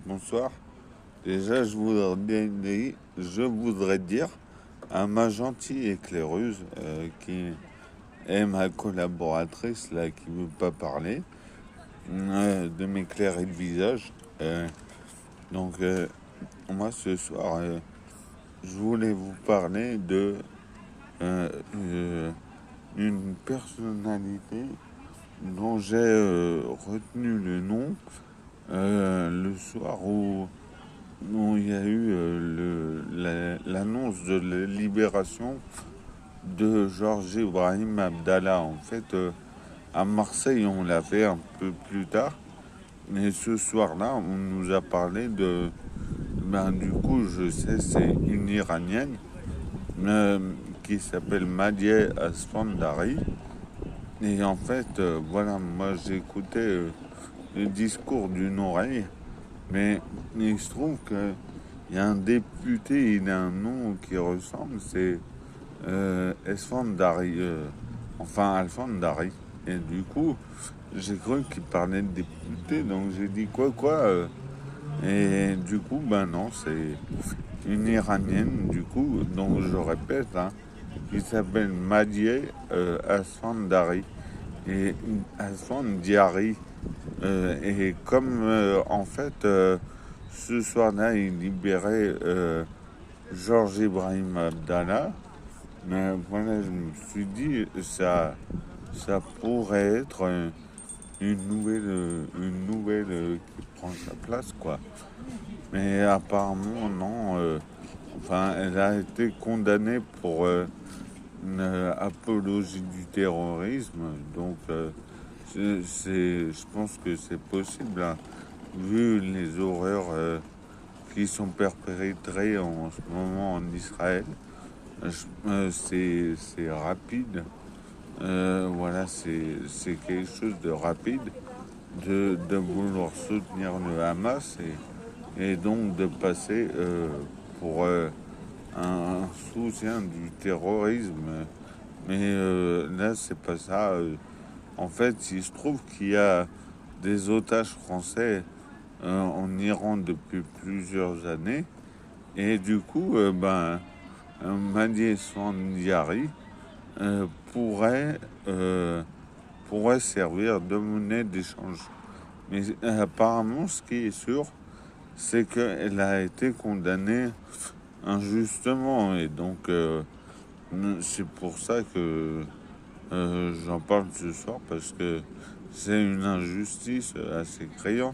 Bonsoir. Déjà, je voudrais dire à ma gentille éclaireuse qui est ma collaboratrice là qui veut pas parler de m'éclairer le visage. Donc moi ce soir, je voulais vous parler de euh, euh, une personnalité dont j'ai retenu le nom le soir où il y a eu l'annonce de la libération de Georges Ibrahim Abdallah. En fait, à Marseille, on l'a fait un peu plus tard. Mais ce soir-là, on nous a parlé de... Ben, du coup, je sais, c'est une Iranienne euh, qui s'appelle Madieh Asfandari. Et en fait, voilà, moi j'écoutais le discours d'une oreille. Mais il se trouve que il y a un député, il a un nom qui ressemble, c'est Esfandari, enfin Alfandari. Et du coup, j'ai cru qu'il parlait de député, donc j'ai dit quoi. Et du coup, ben non, c'est une Iranienne, du coup, donc je répète, hein, qui s'appelle Madieh Asfandari et Asfandiari. Et comme en fait, ce soir-là, il libérait Georges Ibrahim Abdallah, mais voilà, je me suis dit, ça pourrait être une nouvelle qui prend sa place, quoi. Mais apparemment, non. Enfin, elle a été condamnée pour une apologie du terrorisme, donc je pense que c'est possible, hein, vu les horreurs qui sont perpétrées en ce moment en Israël. C'est rapide. Voilà, c'est quelque chose de rapide de vouloir soutenir le Hamas et donc de passer pour un soutien du terrorisme. Mais là, c'est pas ça. En fait, il se trouve qu'il y a des otages français en Iran depuis plusieurs années. Et du coup, Madi Sandiari euh, pourrait, euh, pourrait servir de monnaie d'échange. Mais apparemment, ce qui est sûr, c'est qu'elle a été condamnée injustement. Et donc, c'est pour ça que j'en parle ce soir, parce que c'est une injustice assez criante.